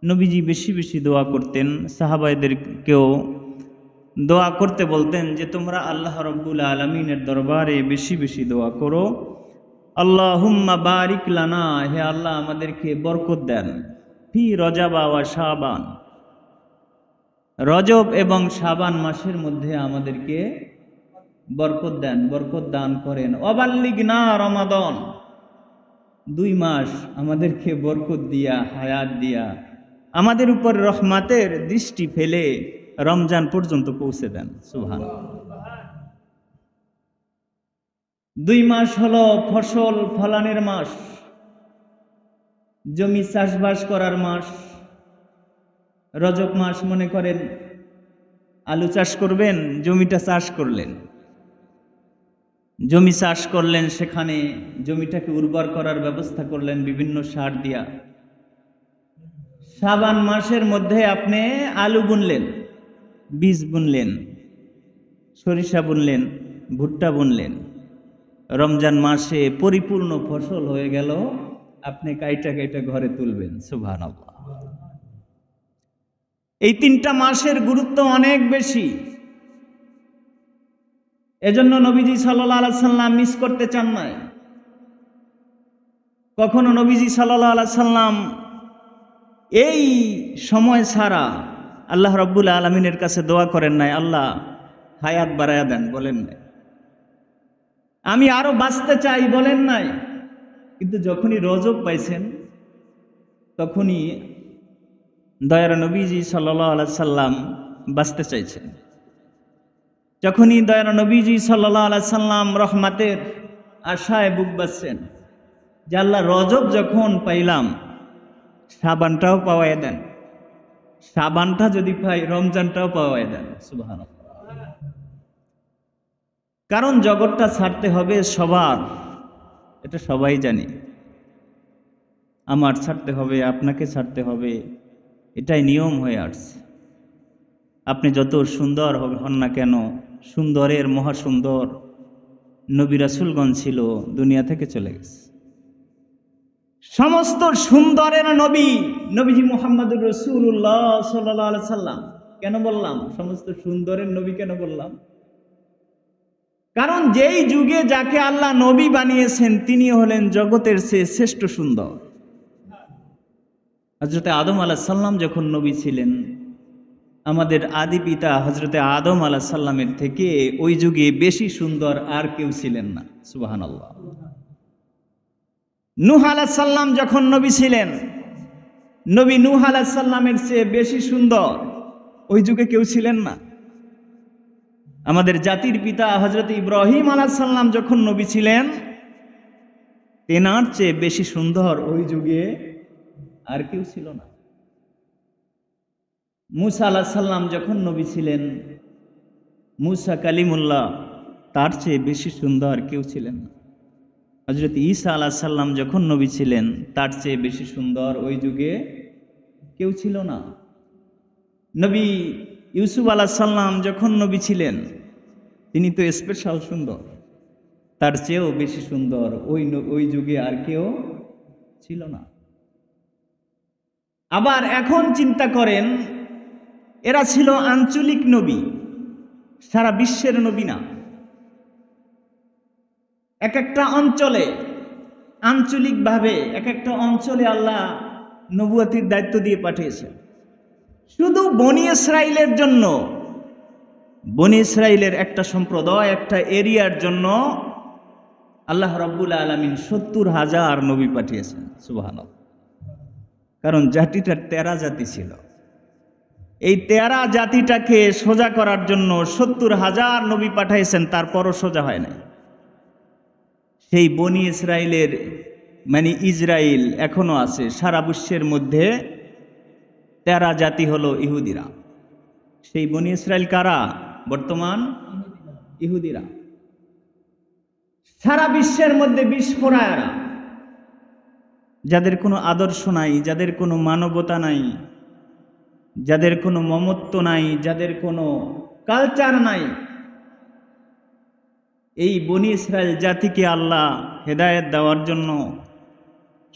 নবীজি বেশি বেশি দোয়া করতেন, সাহাবায়েদেরকেও দোয়া করতে বলতেন যে তোমরা আল্লাহ রব্বুল আলমিনের দরবারে বেশি বেশি দোয়া করো। আল্লাহুম্মা বারিক লানা, হে আল্লাহ আমাদেরকে বরকত দেন, ফি রজাবা ওয়া শাবান, রজব এবং শাবান মাসের মধ্যে আমাদেরকে বরকত দেন, বরকত দান করেন। ওয়াবাল্লিগনা রমাদান, 2 মাস আমাদেরকে বরকত দিয়া, হায়াত দিয়া, আমাদের উপর রহমতের দৃষ্টি ফেলে রমজান পর্যন্ত পৌঁছে দেন। সুবহানাল্লাহ। 2 মাস হলো ফসল ফলানের মাস, জমি চাষবাস করার মাস। রজব মাস মনে করেন আলু চাষ করবেন, জমিটা চাষ করলেন, জমি চাষ করলেন, সেখানে জমিটাকে উর্বর করার ব্যবস্থা করলেন বিভিন্ন সার দিয়া। শাবান মাসের মধ্যে আপনি আলু বুনলেন, বীজ বুনলেন, সরিষা বুনলেন, ভুট্টা বুনলেন। রমজান মাসে পরিপূর্ণ ফসল হয়ে গেল, আপনি কাইটা কাইটা ঘরে তুলবেন। সুবহানাল্লাহ। এই 3টা মাসের গুরুত্ব অনেক বেশি। এজন্য নবীজি সাল্লাল্লাহু আলাইহি সাল্লাম মিস করতে চান না। কখনো নবীজি সাল্লাল্লাহু আলাইহি সাল্লাম এই সময় ছাড়া আল্লাহ রাব্বুল আলামিনের কাছে দোয়া করেন নাই, আল্লাহ হায়াত বাড়ায়া দেন, বলেন নাই। আমি আরো বাঁচতে চাই, বলেন নাই। কিন্তু যখনই রজব পাইছেন তখনই দয়ার নবীজি সাল্লাল্লাহু আলাইহি সাল্লাম বাঁচতে চাইছেন। যখনই দয়ার নবীজি সাল্লাল্লাহু আলাইহি সাল্লাম রহমতের আশায় বুক বাঁধছেন যে আল্লাহ রজব যখন পাইলাম, শাবানটাও পাওয়াই দেন, শাবানটা যদি পাই রমজানটাও পাওয়াই দেন। সুবহানাল্লাহ। কারণ জগৎটা ছাড়তে হবে সবার, এটা সবাই জানি। আমার ছাড়তে হবে, আপনাকে ছাড়তে হবে, এটাই নিয়ম হয়ে আসছে। আপনি যত সুন্দর হন না কেন, সুন্দরের মহাসুন্দর নবী রাসূলগণ ছিল, দুনিয়া থেকে চলে গেছে। সমস্ত সুন্দরের নবী নবীজি মুহাম্মদুর রাসূলুল্লাহ সাল্লাল্লাহু আলাইহি সাল্লাম। কেন বললাম সমস্ত সুন্দরের নবী, কেন বললাম? কারণ যেই যুগে যাকে আল্লাহ নবী বানিয়েছেন তিনি হলেন জগতের চেয়ে শ্রেষ্ঠ সুন্দর। হযরতে আদম আলাইহিস সালাম যখন নবী ছিলেন, আমাদের আদি পিতা হযরতে আদম আলাইহিস সালামের থেকে ওই যুগে বেশি সুন্দর আর কেউ ছিলেন না। সুবহানাল্লাহ। নূহ আলাইহিস সালাম যখন নবী ছিলেন, নবী নূহ আলাইহিস সালামের চেয়ে বেশি সুন্দর ওই যুগে কেউ ছিলেন না। আমাদের জাতির পিতা হযরত ইব্রাহিম আলাইহিস সালাম যখন নবী ছিলেন, তেনার চেয়ে বেশি সুন্দর ওই যুগে আর কেউ ছিল না। মুসা আলাইহিস সালাম যখন নবী ছিলেন, মুসা কালিমুল্লাহ, তার চেয়ে বেশি সুন্দর কেউ ছিলেন না। হযরত ঈসা আলাইহিস সালাম যখন নবী ছিলেন, তার চেয়ে বেশি সুন্দর ওই যুগে কেউ ছিল না। নবী ইউসুফ আলাইহিস সালাম যখন নবী ছিলেন, তিনি তো স্পেশাল সুন্দর, তার চেয়েও বেশি সুন্দর ওই যুগে আর কেউ ছিল না। আবার এখন চিন্তা করেন, এরা ছিল আঞ্চলিক নবী, সারা বিশ্বের নবী না। এক একটা অঞ্চলে আঞ্চলিকভাবে এক একটা অঞ্চলে আল্লাহ নবুয়তির দায়িত্ব দিয়ে পাঠিয়েছেন। শুধু বনি ইসরাইলের জন্য, বনি ইসরাইলের একটা সম্প্রদায়, একটা এরিয়ার জন্য আল্লাহ রাব্বুল আলামিন ৭০,০০০ নবী পাঠিয়েছেন। সুবহানাল্লাহ। কারণ জাতিটা 13 জাতি ছিল। এই 13 জাতিটাকে সোজা করার জন্য ৭০,০০০ নবী পাঠাইছেন, তারপরও সোজা হয় নাই। সেই বনি ইসরাইলের মানে ইসরাইল এখনো আছে। সারা বিশ্বের মধ্যে 13 জাতি হলো ইহুদিরা। সেই বনি ইসরাইল কারা? বর্তমান ইহুদিরা। সারা বিশ্বের মধ্যে বিস্ফোরায়রা, যাদের কোনো আদর্শ নাই, যাদের কোনো মানবতা নাই, যাদের কোনো মমত্ব নাই, যাদের কোনো কালচার নাই, এই বনি ইসরাইল জাতিকে আল্লাহ হেদায়েত দেওয়ার জন্য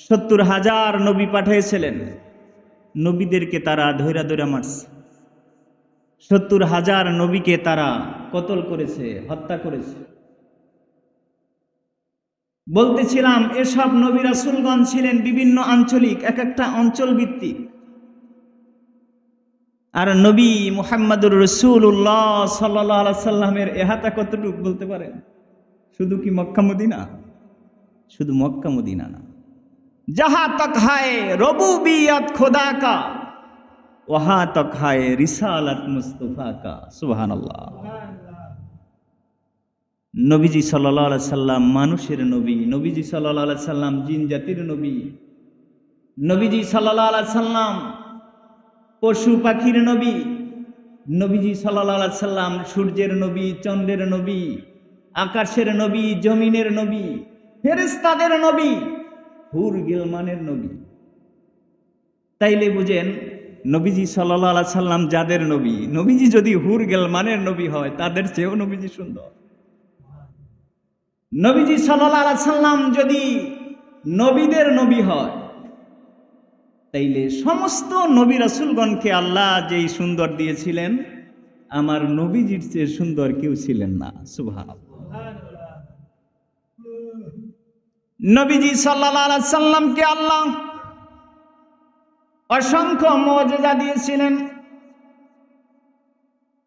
৭০,০০০ নবী পাঠিয়েছিলেন। নবীদেরকে তারা ধৈরা ধৈরা মারছে, 70,000 নবীকে তারা কতল করেছে, হত্যা করেছে। বলতেছিলাম এসব নবী রাসূলগণ ছিলেন বিভিন্ন আঞ্চলিক, এক একটা অঞ্চল ভিত্তিক। আর নবী মুহাম্মদুর রাসূলুল্লাহ সাল্লাল্লাহু আলাইহি সাল্লামের এহাতা কতটুকু বলতে পারেন? শুধু কি মক্কা মদিনা? শুধু মক্কা মদিনা না, जहां तक है रबूबियत खुदा का वहां तक है रिसालत मुस्तफा का। सुबहानाल्लाह। नबीजी सल्लल्लाहु अलैहि वसल्लम মানুষের নবী, নবীজি সাল্লাল্লাহু আলাইহি সাল্লাম জিন জাতির নবী, নবীজি সাল্লাল্লাহু আলাইহি সাল্লাম পশু পাখির নবী, নবীজি সাল্লাল্লাহু আলাইহি সাল্লাম সূর্যের নবী, চন্দ্রের নবী, আকাশের নবী, জমিনের নবী, ফেরেশতাদের নবী, হুর গিলমানের নবী। তাইলে বুঝেন নবীজি সাল্লাল্লাহু আলাইহি সাল্লাম যাদের নবী, নবীজি যদি হুর গিলমানের নবী হয় তাদের চেয়েও নবীজি সুন্দর। নবীজি সাল্লাল্লাহু আলাইহি সাল্লাম যদি নবীদের নবী হয় তাইলে সমস্ত নবী রাসূলগণকে আল্লাহ যেই সুন্দর দিয়েছিলেন, আমার নবীজির চেয়ে সুন্দর কেউ ছিলেন না। সুবহানাল্লাহ। নবীজি সাল্লাল্লাহু আলাইহি সাল্লামকে আল্লাহ অসংখ্য মুজিজা দিয়েছিলেন।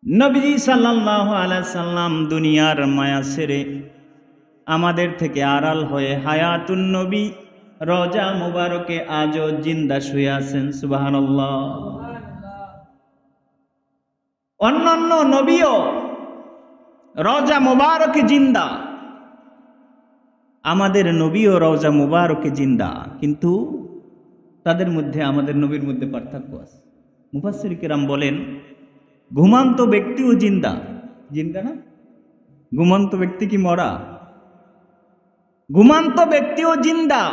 নবীজি সাল্লাল্লাহু আলাইহি সাল্লাম দুনিয়ার মায়া ছেড়ে আমাদের থেকে আড়াল হয়ে হায়াতুন নবী রওজা মুবারকে আজও জিন্দা শুয়ে আছেন। সুবহানাল্লাহ। অন্যান্য নবীও রওজা মুবারকে জিন্দা, আমাদের নবীও রওজা মুবারকে জিন্দা, কিন্তু তাদের মধ্যে আমাদের নবীর মধ্যে পার্থক্য আছে। মুফাসসির কিরাম বলেন ঘুমন্ত ব্যক্তিও জিন্দা। জিন্দা না? ঘুমন্ত ব্যক্তি কি মরা? ঘুমন্ত ব্যক্তিও জিন্দা,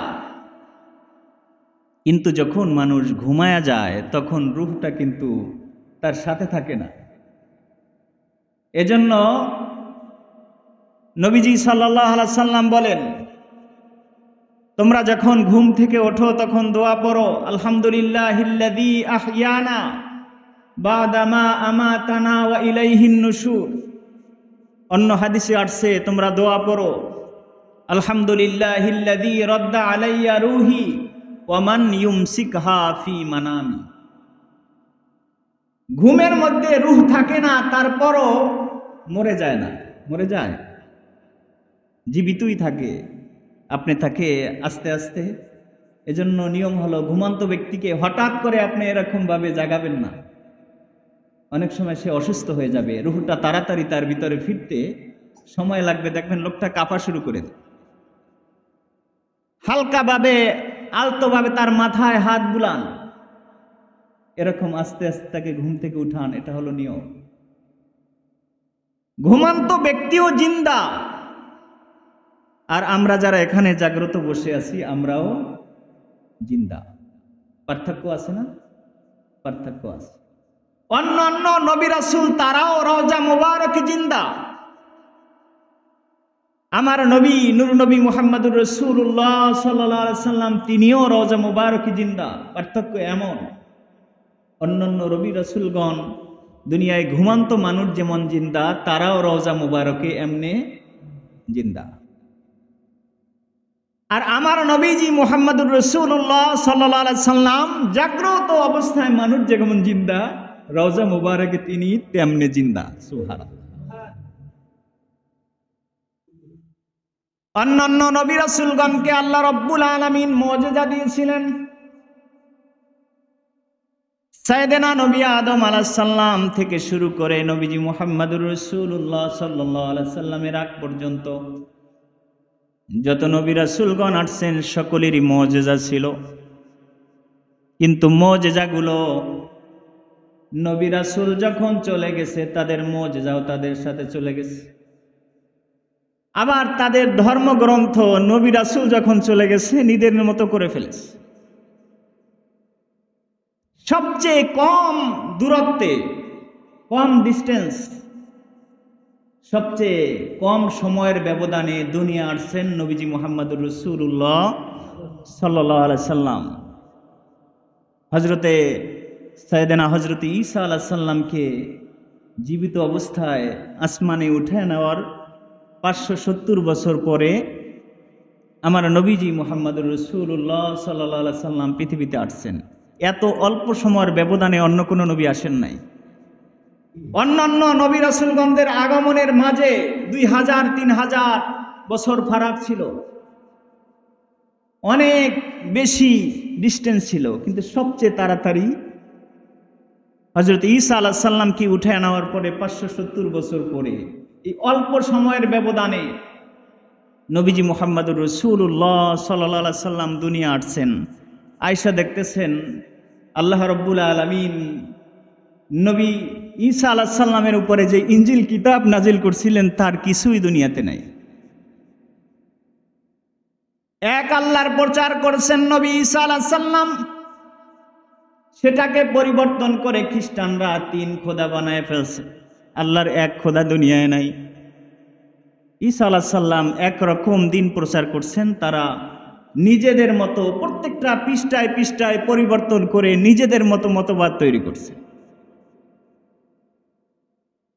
কিন্তু যখন মানুষ ঘুমায়া যায় তখন রূহটা কিন্তু তার সাথে থাকে না। এজন্য নবীজি সাল্লাল্লাহু আলাইহি সাল্লাম বলেন তোমরা যখন ঘুম থেকে ওঠো তখন দোয়া পড়ো, আলহামদুলিল্লাহিল্লাযী আহইয়ানা বা'দা মা আমাতানা ওয়া ইলাইহিন নুশুর। অন্য হাদিসে আসছে তোমরা দোয়া পড়ো, আলহামদুলিল্লাহিল্লাযী রাদ্দা আলাইয়া রূহি ওয়া মান ইউমসিকহা ফি মানামি। ঘুমের মধ্যে রূহ থাকে না, তারপরও মরে যায় না। মরে যায়? জীবিতই থাকে, আপনি তাকে আস্তে আস্তে। এজন্য নিয়ম হলো ঘুমন্ত ব্যক্তিকে হঠাৎ করে আপনি এরকম ভাবে জাগাবেন না। অনেক সময় সে অসুস্থ হয়ে যাবে, রূহটা তাড়াতাড়ি তার ভিতরে ফিরতে সময় লাগবে, দেখবেন লোকটা কাঁপা শুরু করে দেয়। হালকাভাবে আলতোভাবে তার মাথায় হাত বুলান, এরকম আস্তে আস্তে তাকে ঘুম থেকে উঠান, এটা হলো নিয়ম। ঘুমন্ত ব্যক্তিও জিন্দা, আর আমরা যারা এখানে জাগ্রত বসে আছি আমরাও জিন্দা। পার্থক্য আছে না? পার্থক্য আছে। অন্যান্য নবী রাসূল তারাও রওজা মুবারকে জিন্দা। আমার নবী নূর নবী মুহাম্মদুর রাসূলুল্লাহ সাল্লাল্লাহু আলাইহি সাল্লাম তিনিও রওজা মুবারকে জিন্দা। পার্থক্য এমন, অন্যান্য নবী রাসূলগণ দুনিয়ায় ঘুমন্ত মানুষ যেমন জিন্দা, তারাও রওজা মুবারকে এমনে জিন্দা। আর আমার নবীজি মুহাম্মদুর রাসূলুল্লাহ সাল্লাল্লাহু আলাইহি সাল্লাম জাগ্রত অবস্থায় মানুষ যেমন জিন্দা, রওজা মুবারকে তিনি তেমনে জিন্দা। সুবহানাল্লাহ। অন্যান্য নবী রাসূলগণকে আল্লাহ রাব্বুল আলামিন মুজিজা দিয়েছিলেন। সাইয়েদনা নবী আদম আলাইহিস সালাম থেকে শুরু করে নবীজি মুহাম্মদুর রাসূলুল্লাহ সাল্লাল্লাহু আলাইহি সাল্লামের আগ পর্যন্ত যত নবী রাসূলগণ আসছেন সকলেরই মুজিজা ছিল, কিন্তু মুজিজাগুলো নবী রাসূল যখন চলে গেছে তাদের মুজিজাও তাদের সাথে চলে গেছে। আবার তাদের ধর্মগ্রন্থ নবী রাসূল যখন চলে গেছে নিজের মতো করে ফেলেছে। সবচেয়ে কম দূরত্বে, কম ডিস্টেন্স, সবচেয়ে কম সময়ের ব্যবধানে দুনিয়া আসছেন নবীজি মুহাম্মদুর রাসূলুল্লাহ সাল্লাল্লাহু আলাইহি সাল্লাম। হজরতে সৈয়দনা হজরত ঈসা আলাইহিস সালামকে জীবিত অবস্থায় আসমানে উঠে নেওয়ার 570 বছর পরে আমার নবীজি মুহাম্মদুর রাসূলুল্লাহ সাল্লাল্লাহু আলাইহি সাল্লাম পৃথিবীতে আসছেন। এত অল্প সময়ের ব্যবধানে অন্য কোনো নবী আসেন নাই। অন্যান্য নবী রাসূলগণদের আগমনের মাঝে 2000-3000 বছর ফারাক ছিল, অনেক বেশি ডিস্টেন্স ছিল, কিন্তু সবচেয়ে তাড়াতাড়ি হযরত ঈসা আলাইহিস সালামকে উঠে নেওয়ার পরে 570 বছর পরে এই অল্প সময়ের ব্যবধানে নবীজি মুহাম্মদুর রাসূলুল্লাহ সাল্লাল্লাহু আলাইহি সাল্লাম দুনিয়া আসছেন। আয়েশা দেখতেছেন আল্লাহ রাব্বুল আলামিন নবী ঈসা আলাইহিস সালামের উপরে যে ইনজিল কিতাব নাজিল করছিলেন তার কিছুই দুনিয়াতে নাই। এক আল্লাহর প্রচার করেছেন নবী ঈসা আলাইহিস সালাম, সেটাকে পরিবর্তন করে খ্রিস্টানরা 3 খোদা বানায় ফেলছে। আল্লাহর এক খোদা দুনিয়ায় নাই। ঈসা আলাইহিস সালাম একরকম দিন প্রচার করছেন, তারা নিজেদের মতো প্রত্যেকটা পৃষ্ঠায় পৃষ্ঠায় পরিবর্তন করে নিজেদের মতো মতবাদ তৈরি করছে।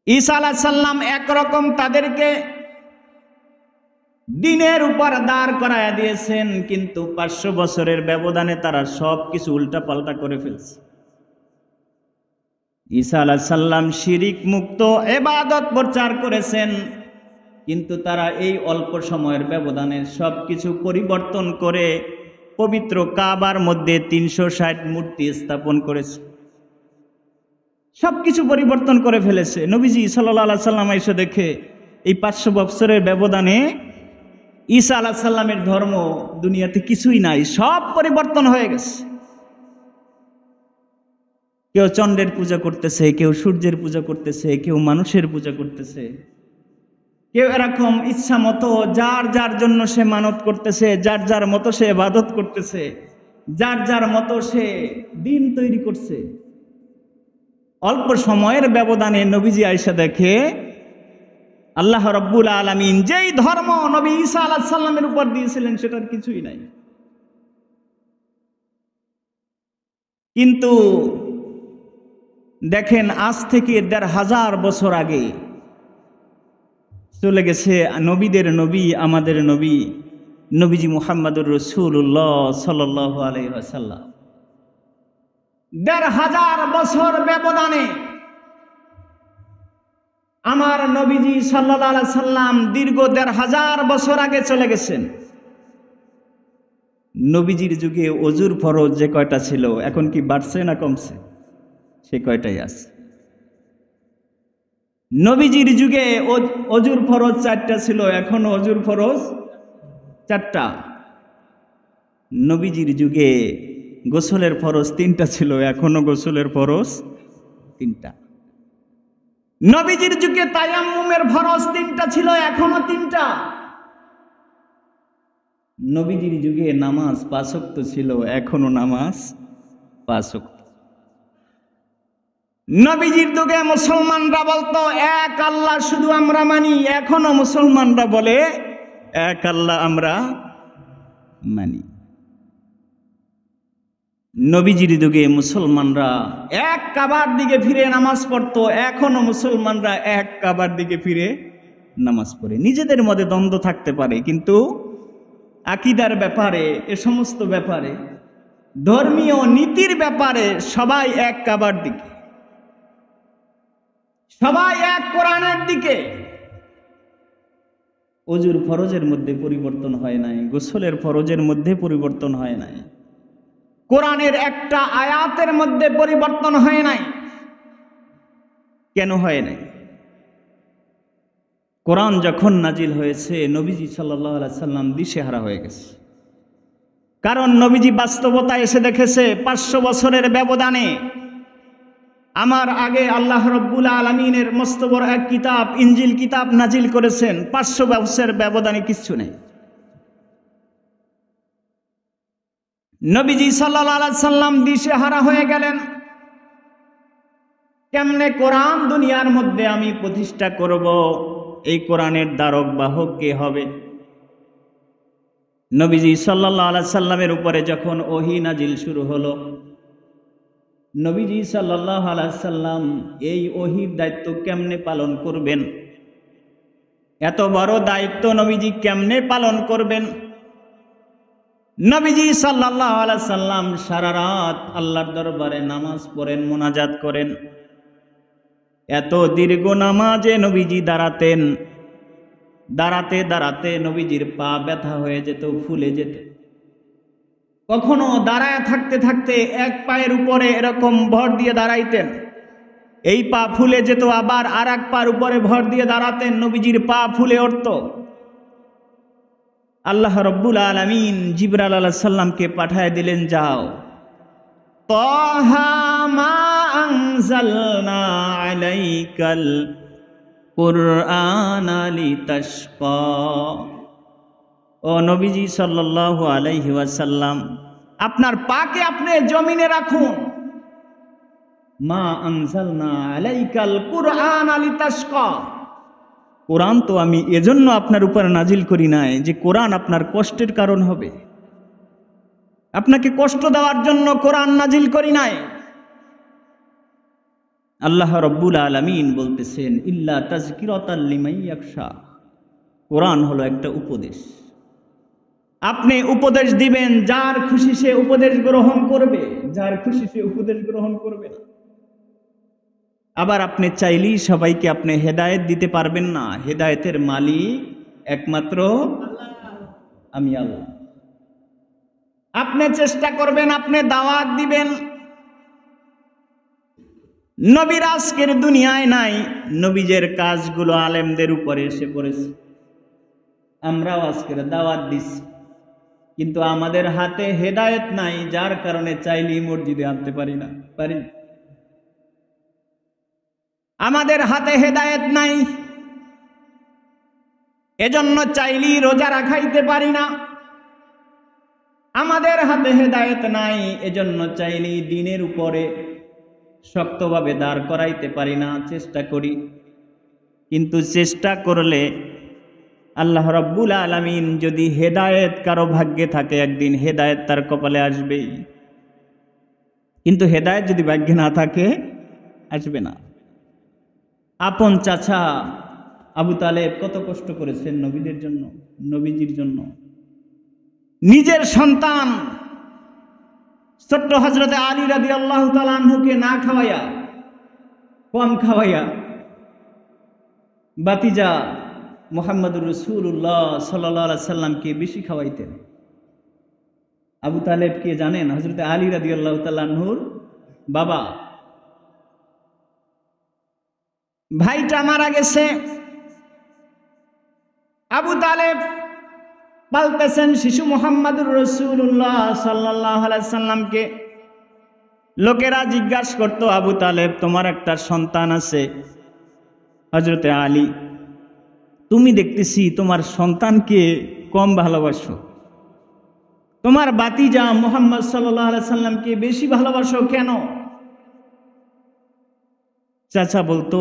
ঈসা আলাইহিস সালাম একরকম তাদেরকে দিনের উপর দাঁড় করায়া দিয়েছেন, কিন্তু 500 বছরের ব্যবধানে তারা সব কিছু উল্টা পাল্টা করে ফেলছে। ঈসা আলাইহিস সালাম শিরিক মুক্ত ইবাদত প্রচার করেছেন, কিন্তু তারা এই অল্প সময়ের ব্যবধানে সব কিছু পরিবর্তন করে পবিত্র কাবার মধ্যে 360 মূর্তি স্থাপন করেছে, সব কিছু পরিবর্তন করে ফেলেছে। নবীজি সাল্লাল্লাহু আলাইহি সাল্লাম এসে দেখে এই 500 বছরের ব্যবধানে ঈসা আলাইহিস সালামের ধর্ম দুনিয়াতে কিছুই নাই, সব পরিবর্তন হয়ে গেছে। কেউ চন্দ্রের পূজা করতেছে, কেউ সূর্যের পূজা করতেছে, কেউ মানুষের পূজা করতেছে, কেউ এরকম ইচ্ছা মতো যার যার জন্য সে মানত করতেছে, যার যার মতো সে ইবাদত করতেছে, যার যার মতো সে দিন তৈরি করছে। অল্প সময়ের ব্যবধানে নবীজি আয়েশা দেখে আল্লাহ রাব্বুল আলামিন যেই ধর্ম নবী ঈসা আলাইহিস সালামের উপর দিয়েছিলেন সেটার কিছুই নাই। কিন্তু দেখেন আজ থেকে 1500 বছর আগে চলে গেছে নবীদের নবী, আমাদের নবী নবীজি মুহাম্মদুর রাসূলুল্লাহ সাল্লাল্লাহু আলাইহি ওয়াসাল্লাম। 1500 বছর ব্যবধানে আমার নবীজি সাল্লাল্লাহু আলাইহি সাল্লাম দীর্ঘ 1500 বছর আগে চলে গেছেন। নবীজির যুগে ওযুর ফরজ যে কয়টা ছিল এখন কি বাড়ছে না কমছে? সে কয়টাই আছে। নবীজির যুগে ওযুর ফরজ 4টা ছিল, এখন ওযুর ফরজ 4টা। নবীজির যুগে গোসলের ফরজ 3টা ছিল, এখনো গোসলের ফরজ 3টা। নবীজির যুগে তায়াম্মুমের ফরজ 3টা ছিল, এখনো 3টা। নবীজির যুগে নামাজ 5 ওয়াক্ত ছিল, এখনো নামাজ 5 ওয়াক্ত। নবীজির যুগে মুসলমানরা বলতো এক আল্লাহ শুধু আমরা মানি, এখনো মুসলমানরা বলে এক আল্লাহ আমরা মানি। নবীজির যুগে মুসলমানরা এক কাবার দিকে ফিরে নামাজ পড়তো, এখনো মুসলমানরা এক কাবার দিকে ফিরে নামাজ পড়ে। নিজেদের মধ্যে দ্বন্দ্ব থাকতে পারে, কিন্তু আকীদার ব্যাপারে, এ সমস্ত ব্যাপারে, ধর্মীয় নীতির ব্যাপারে সবাই এক কাবার দিকে, সবাই এক কোরআনের দিকে। ওযুর ফরজের মধ্যে পরিবর্তন হয় নাই, গোসলের ফরজের মধ্যে পরিবর্তন হয় নাই, কোরআনের একটা আয়াতের মধ্যে পরিবর্তন হয় নাই। কেন হয় নাই? কোরআন যখন নাজিল হয়েছে নবীজি সাল্লাল্লাহু আলাইহি সাল্লাম দিশেহারা হয়ে গেছে। কারণ নবীজি বাস্তবতা এসে দেখেছে 500 বছরের ব্যবধানে আমার আগে আল্লাহ রাব্বুল আলামিনের মস্ত বড় এক কিতাব ইনজিল কিতাব নাজিল করেছেন, 500 বছরের ব্যবধানে কিচ্ছু নেই। নবীজি সাল্লাল্লাহু আলাইহি সাল্লাম দিশেহারা হয়ে গেলেন, কেমনে কোরআন দুনিয়ার মধ্যে আমি প্রতিষ্ঠা করব, এই কোরআনের ধারক বাহক কে হবে? নবীজি সাল্লাল্লাহু আলাইহি সাল্লামের উপরে যখন ওহী নাজিল শুরু হলো, নবীজি সাল্লাল্লাহু আলাইহি সাল্লাম এই ওহীর দায়িত্ব কেমনে পালন করবেন? এত বড় দায়িত্ব নবীজি কেমনে পালন করবেন? নবীজি সাল্লাল্লাহু আলাইহি সাল্লাম সারা রাত আল্লাহর দরবারে নামাজ পড়েন, মুনাজাত করেন। এত দীর্ঘ নামাজে নবীজি দাঁড়াতেন, দাঁড়াতে দাঁড়াতে নবীজির পা ব্যথা হয়ে যেত, ফুলে যেত। কখনো দাঁড়ায় থাকতে থাকতে এক পায়ের উপরে এরকম ভর দিয়ে দাঁড়াইতেন, এই পা ফুলে যেত, আবার আর এক পায়ের উপরে ভর দিয়ে দাঁড়াতেন, নবীজির পা ফুলে উঠত। আল্লাহ রব্বুল আলামিন জিবরাইল আলাইহিস সালামকে পাঠায় দিলেন, যাও তাহা মা আনজালনা আলাইকাল কুরআনা লিতাশকা। ও নবীজি সাল্লাল্লাহু আলাইহি ওয়াসাল্লাম, আপনার পাকে আপনি জমিনে রাখুন। মা আনজালনা আলাইকাল কুরআনা লিতাশকা, কোরআন তো আমি এজন্য আপনার উপর নাজিল করি নাই যে কোরআন আপনার কষ্টের কারণ হবে। আপনাকে কষ্ট দেওয়ার জন্য কোরআন নাজিল করি নাই। আল্লাহ রব্বুল আলামিন বলতেছেন, ইল্লা তাযকিরাতাল লিমান ইয়াখশা, কোরআন হলো একটা উপদেশ। আপনি উপদেশ দিবেন, যার খুশি সে উপদেশ গ্রহণ করবে, যার খুশি সে উপদেশ গ্রহণ করবে না। আবার আপনি চাইলেই সবাইকে আপনি হেদায়েত দিতে পারবেন না। হেদায়েতের মালিক একমাত্র আমি আল্লাহ। আপনি চেষ্টা করবেন, আপনি দাওয়াত দিবেন। নবীর আজকের দুনিয়ায় নাই, নবীজের কাজগুলো আলেমদের উপরে এসে পড়েছে। আমরাও আজকের দাওয়াত দিচ্ছি, কিন্তু আমাদের হাতে হেদায়েত নাই, যার কারণে চাইলেই মসজিদে আনতে পারি না। আমাদের হাতে হেদায়েত নাই, এজন্য চাইলেই রোজা রাখাইতে পারি না। আমাদের হাতে হেদায়েত নাই, এজন্য চাইলেই দ্বীনের উপরে শক্তভাবে দাঁড় করাইতে পারি না। চেষ্টা করি, কিন্তু চেষ্টা করলে আল্লাহ রাব্বুল আলামিন যদি হেদায়েত কারো ভাগ্যে থাকে, একদিন হেদায়েত তার কপালে আসবেই। কিন্তু হেদায়েত যদি ভাগ্যে না থাকে, আসবে না। আপন চাচা আবু তালেব কত কষ্ট করেছেন নবীদের জন্য, নবীজির জন্য। নিজের সন্তান ছোট্ট হযরতে আলী রাদিয়াল্লাহু তাআলা আনহুকে না খাওয়াইয়া, কম খাওয়াইয়া, বাতিজা মুহাম্মদুর রাসূলুল্লাহ সাল্লাল্লাহু আলাইহি সাল্লামকে বেশি খাওয়াইতেন। আবু তালেব কে জানেন? হযরতে আলী রাদিয়াল্লাহু তাআলা আনহুর বাবা। ভাইটা মারা গেছে, আবু তালেব পালতেছেন শিশু মুহাম্মদুর রাসূলুল্লাহ সাল্লাল্লাহু আলাইহি সাল্লামকে। লোকেরা জিজ্ঞাসা করত, আবু তালেব তোমার একটা সন্তান আছে হযরতে আলী, তুমি দেখতেছি তোমার সন্তানকে কম ভালোবাসো, তোমার বাতিজা মুহাম্মদ সাল্লাল্লাহু আলাইহি সাল্লামকে বেশি ভালোবাসো কেন? চাচা বলতো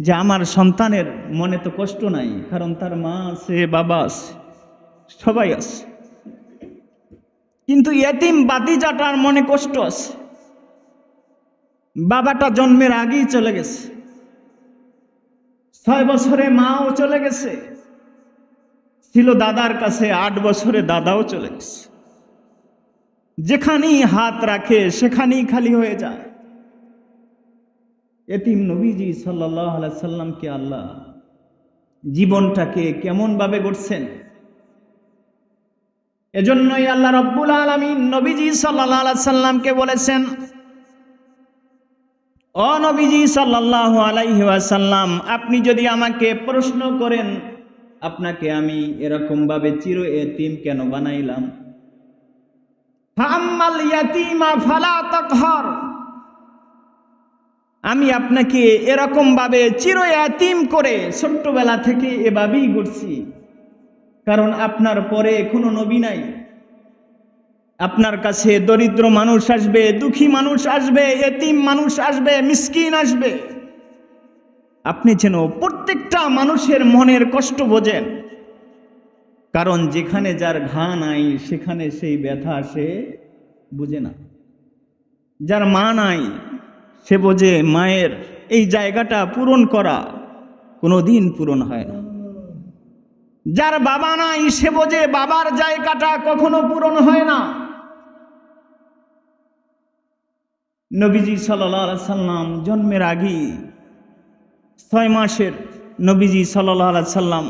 যে আমার সন্তানের মনে তো কষ্ট নাই, কারণ তার মা আছে, বাবা আছে, সবাই আছে, কিন্তু ইয়েতিম বাতিজাটার মনে কষ্ট আছে। বাবাটা জন্মের আগেই চলে গেছে, 6 বছরে মাও চলে গেছে, ছিল দাদার কাছে 8 বছরে দাদাও চলে গেছে। যেখানেই হাত রাখে সেখানেই খালি হয়ে যায়। এতিম নবীজি সাল্লাল্লাহু আলাইহি সাল্লামকে আল্লাহ জীবনটাকে কেমন ভাবে গড়ছেন। এজন্যই আল্লাহ রাব্বুল আলামিন নবীজি সাল্লাল্লাহু আলাইহি সাল্লামকে বলেছেন, ও নবীজি সাল্লাল্লাহু আলাইহি ওয়াসাল্লাম, আপনি যদি আমাকে প্রশ্ন করেন আপনাকে আমি এরকম ভাবে চির এতিম কেন বানাইলাম, ফাআম্মাল ইয়াতীমা ফালা তাকহার, আমি আপনাকে এরকম ভাবে চির এতিম করে ছোট্টবেলা থেকে এভাবেই গড়ছি, কারণ আপনার পরে কোনো নবী নাই। আপনার কাছে দরিদ্র মানুষ আসবে, দুঃখী মানুষ আসবে, এতিম মানুষ আসবে, মিসকিন আসবে। আপনি যেন প্রত্যেকটা মানুষের মনের কষ্ট বোঝেন, কারণ যেখানে যার ঘা নাই সেখানে সেই ব্যথা সে বুঝে না। যার মা নাই সে বোঝে মায়ের এই জায়গাটা পূরণ করা কোনোদিন পূরণ হয় না। যার বাবা নাই সে বোঝে বাবার জায়গাটা কখনো পূরণ হয় না। নবীজি সাল্লাল্লাহু আলাইহি সাল্লাম জন্মের আগে 6 মাসের নবীজি সাল্লাল্লাহু আলাইহি সাল্লাম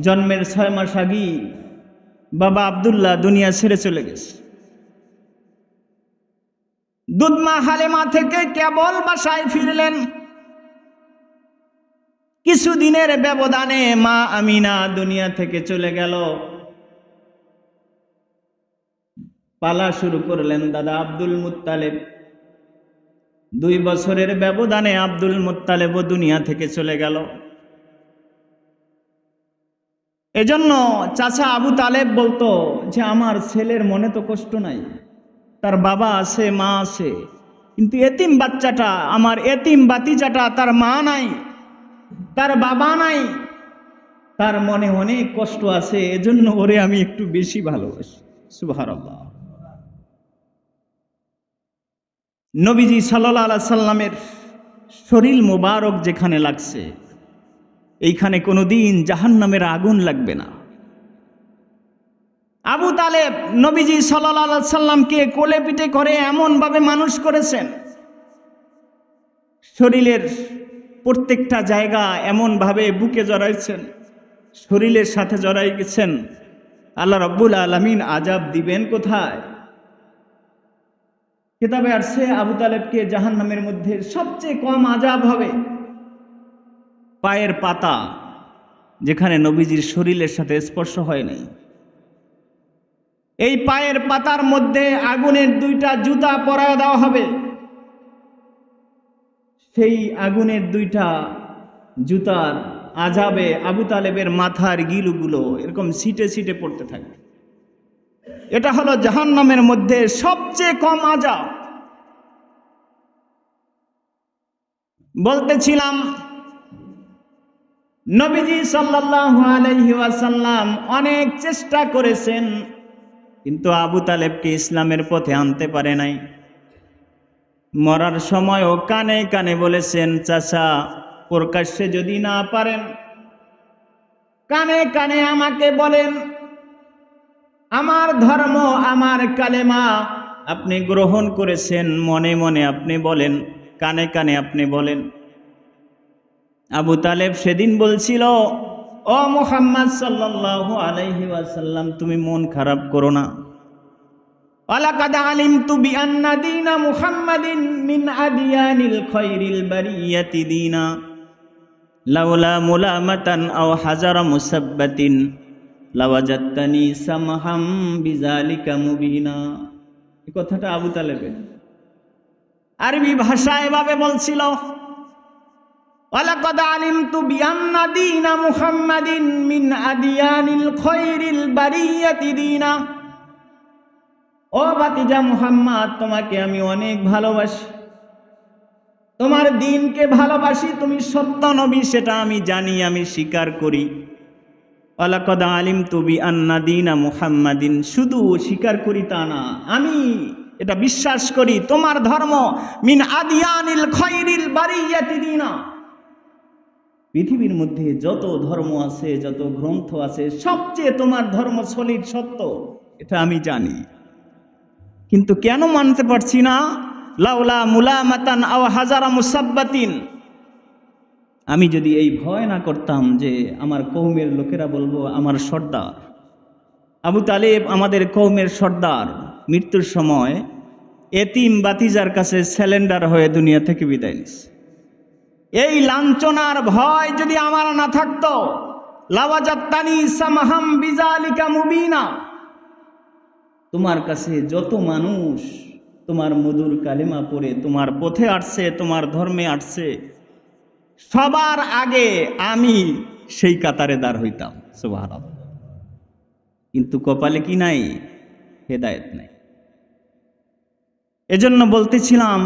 জন্মের 6 মাস আগে বাবা আব্দুল্লাহ দুনিয়া ছেড়ে চলে গেছে। দুধমা হালেমা থেকে কেবল বাসায় ফিরলেন। কিছুদিনের ব্যবধানে মা আমিনা দুনিয়া থেকে চলে গেল। পালা শুরু করলেন দাদা আব্দুল মুত্তালিব। 2 বছরের ব্যবধানে আব্দুল মুত্তালিবও দুনিয়া থেকে চলে গেল। এজন্য চাচা আবু তালেব বলতো যে আমার ছেলের মনে তো কষ্ট নাই, তার বাবা আছে মা আছে, কিন্তু এতিম বাচ্চাটা, আমার এতিম বাতিজাটা, তার মা নাই তার বাবা নাই, তার মনে অনেক কষ্ট আছে, এজন্য ওরে আমি একটু বেশি ভালোবাসি। সুবহানাল্লাহ। নবীজি সাল্লাল্লাহু আলাইহি সাল্লামের শরীর মোবারক যেখানে লাগছে এইখানে কোনোদিন জাহান্নামের আগুন লাগবে না। আবু তালেব নবীজি সাল্লাল্লাহু আলাইহি সাল্লামকে কোলে পিঠে করে এমনভাবে মানুষ করেছেন, শরীরের প্রত্যেকটা জায়গা এমনভাবে বুকে জড়াইছেন, শরীরের সাথে জড়াই গেছেন। আল্লাহ রাব্বুল আলামিন আযাব দিবেন কোথায়? কিতাবে আসছে আবু তালেবকে জাহান্নামের মধ্যে সবচেয়ে কম আযাব হবে পায়ের পাতা, যেখানে নবীজির শরীরের সাথে স্পর্শ হয় নাই। এই পায়ের পাতার মধ্যে আগুনের 2টা জুতা পরায় দেওয়া হবে। সেই আগুনের 2টা জুতার আযাবে আবু তালেবের মাথার গিলুগুলো এরকম ছিটে ছিটে পড়তে থাকবে। এটা হলো জাহান্নামের মধ্যে সবচেয়ে কম আযাব। বলতেছিলাম নবীজি সাল্লাল্লাহু আলাইহি ওয়াসাল্লাম অনেক চেষ্টা করেছেন, কিন্তু আবু তালেবকে ইসলামের পথে আনতে পারে নাই। মরার সময়ও কানে কানে বলেছেন, চাচা প্রকাশ্যে যদি না পারেন কানে কানে আমাকে বলেন, আমার ধর্ম আমার কালেমা আপনি গ্রহণ করেছেন, মনে মনে আপনি বলেন, কানে কানে আপনি বলেন। আবু তালেব সেদিন বলছিল, ও মুহাম্মদ সাল্লাল্লাহু আলাইহি ওয়াসাল্লাম তুমি মন খারাপ করো না। ওয়ালাকাদ আলিমতু বিআন্না দীনা মুহাম্মাদিন মিন আদিয়ানিল খায়রিল বারিয়াতি দীনা লাউলা মুলামাতান আও হাজারা মুসাব্বাতিন লাওয়াজাত্তানি সামহাম বিযালিকা মুবিনা। এই কথাটা আবু তালেবের আরবি ভাষায় এভাবে বলছিল, ওয়ালাকাদ আলিমতু বিআন্না দীনা মুহাম্মাদিন মিন আদিয়ানিল খায়রিল বারিয়াতি দীনা। ও ভাতিজা মুহাম্মদ, তোমাকে আমি অনেক ভালোবাসি, তোমার দ্বীনকে ভালোবাসি, তুমি সত্য নবী সেটা আমি জানি, আমি স্বীকার করি। ওয়ালাকাদ আলিমতু বিআন্না দীনা মুহাম্মাদিন, শুধু স্বীকার করি তা না, আমি এটা বিশ্বাস করি তোমার ধর্ম মিন আদিয়ানিল খায়রিল বারিয়াতি দীনা, পৃথিবীর মধ্যে যত ধর্ম আছে, যত গ্রন্থ আছে, সবচেয়ে তোমার ধর্ম সলিড সত্য, এটা আমি জানি। কিন্তু কেন মানতে পারছি না? লাউলা মুলামাতান আও হাজারা মুসাব্বাতিন, আমি যদি এই ভয় না করতাম যে আমার কওমের লোকেরা বলবো আমার সর্দার আবু তালেব আমাদের কওমের সর্দার মৃত্যুর সময় এতিম বাতিজার কাছে স্যালেন্ডার হয়ে দুনিয়া থেকে বিদায় নিছে, এই লাঞ্ছনার ভয় যদি আমার না থাকতো, লাওয়াজাত্তানি সামহাম বিযালিকা মুবিনা, তোমার কাছে যত মানুষ তোমার মধুর কালেমা পড়ে তোমার পথে আসছে, তোমার ধর্মে আসছে, সবার আগে আমি সেই কাতারে দাঁড় হইতাম। সুবহানাল্লাহ। কিন্তু কপালে কি নাই? হেদায়েত নাই। এজন্য বলতেছিলাম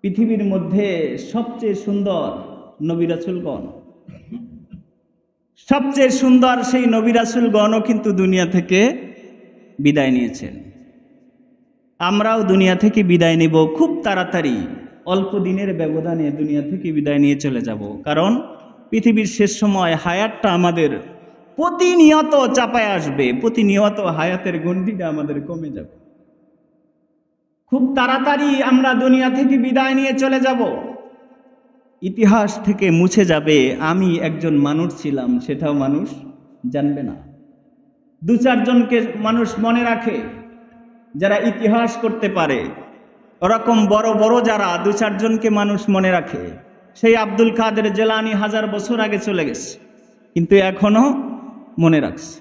পৃথিবীর মধ্যে সবচেয়ে সুন্দর নবী রাসূলগণ, সবচেয়ে সুন্দর সেই নবী রাসূলগণও কিন্তু দুনিয়া থেকে বিদায় নিয়েছেন। আমরাও দুনিয়া থেকে বিদায় নেব খুব তাড়াতাড়ি, অল্প দিনের ব্যবধানে দুনিয়া থেকে বিদায় নিয়ে চলে যাব। কারণ পৃথিবীর শেষ সময় হায়াতটা আমাদের প্রতিনিয়ত চাপায় আসবে, প্রতিনিয়ত হায়াতের গণ্ডিটা আমাদের কমে যাবে। খুব তাড়াতাড়ি আমরা দুনিয়া থেকে বিদায় নিয়ে চলে যাব। ইতিহাস থেকে মুছে যাবে আমি একজন মানুষ ছিলাম, সেটাও মানুষ জানবে না। দু চারজনকে মানুষ মনে রাখে যারা ইতিহাস করতে পারে, ওরকম বড় বড় যারা দু চারজনকে মানুষ মনে রাখে। সেই আব্দুল কাদের জিলানী 1000 বছর আগে চলে গেছে, কিন্তু এখনো মনে রাখছে।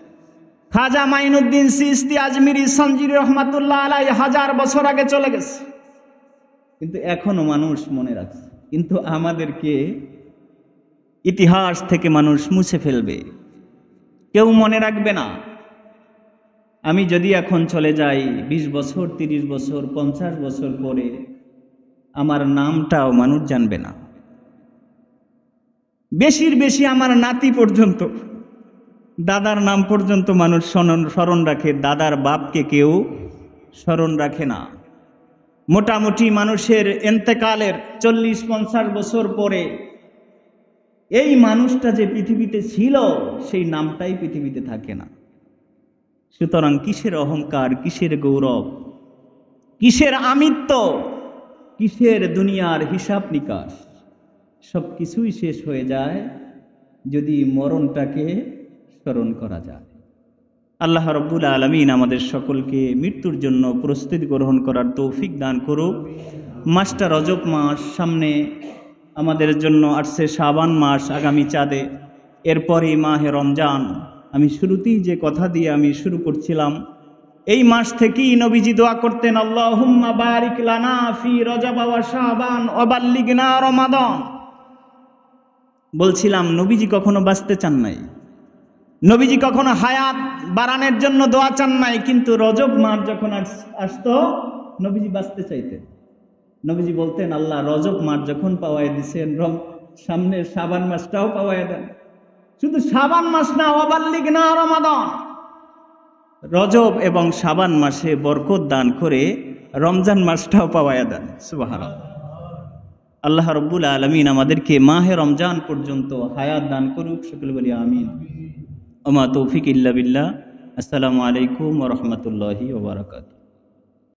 খাজা মাইনুদ্দিন চিশতি আজমিরি সঞ্জিরি রহমাতুল্লাহ আলাই 1000 বছর আগে চলে গেছে, কিন্তু এখনো মানুষ মনে রাখছে। কিন্তু আমাদেরকে ইতিহাস থেকে মানুষ মুছে ফেলবে, কেউ মনে রাখবে না। আমি যদি এখন চলে যাই 20 বছর 30 বছর 50 বছর পরে, আমার নামটাও মানুষ জানবে না। বেশির বেশি আমার নাতি পর্যন্ত, দাদার নাম পর্যন্ত মানুষ স্মরণ রাখে, দাদার বাপকে কেউ স্মরণ রাখে না। মোটামুটি মানুষের এন্তেকালের 40-50 বছর পরে এই মানুষটা যে পৃথিবীতে ছিল সেই নামটাই পৃথিবীতে থাকে না। সুতরাং কিসের অহংকার, কিসের গৌরব, কিসের আমিত্ব, কিসের দুনিয়ার হিসাব নিকাশ, সব কিছুই শেষ হয়ে যায় যদি মরণটাকে স্মরণ করা যায়। আল্লাহ রাব্বুল আলামিন আমাদের সকলকে মৃত্যুর জন্য প্রস্তুতি গ্রহণ করার তৌফিক দান করুক। মাসটা রজব মাস, সামনে আমাদের জন্য আসছে শাবান মাস আগামী চাঁদে, এরপরে মাহে রমজান। আমি শুরুতেই যে কথা দিয়ে আমি শুরু করছিলাম, এই মাস থেকেই নবীজি দোয়া করতেন, আল্লাহুম্মা বারিক লানা ফি রজব ওয়া শাবান ওয়া বাল্লিগনা রমাদান। বলছিলাম নবীজি কখনো বাঁচতে চান নাই, নবীজি কখনো হায়াত বাড়ানোর জন্য দোয়া চান নাই, কিন্তু রজব মাস যখন আসতো নবীজি বাঁচতে চাইতেন। নবীজি বলতেন, আল্লাহ রজব মাস যখন পাওয়াই দিছেন, সামনের শাবান মাসটাও পাওয়াই দেন। শুধু শাবান মাস না, ওয়াবাল্লিগনা রমাদান, রজব এবং শাবান মাসে বরকত দান করে রমজান মাসটাও পাওয়াই দেন। সুবহানাল্লাহ। আল্লাহ রাব্বুল আলামিন আমাদেরকে মাহে রমজান পর্যন্ত হায়াত দান করুক, সকলে বলি আমিন। ওমা তৌফিক ইল্লা বিল্লাহ। আসসালামু আলাইকুম ওয়া রাহমাতুল্লাহি ওয়া বারাকাতুহু।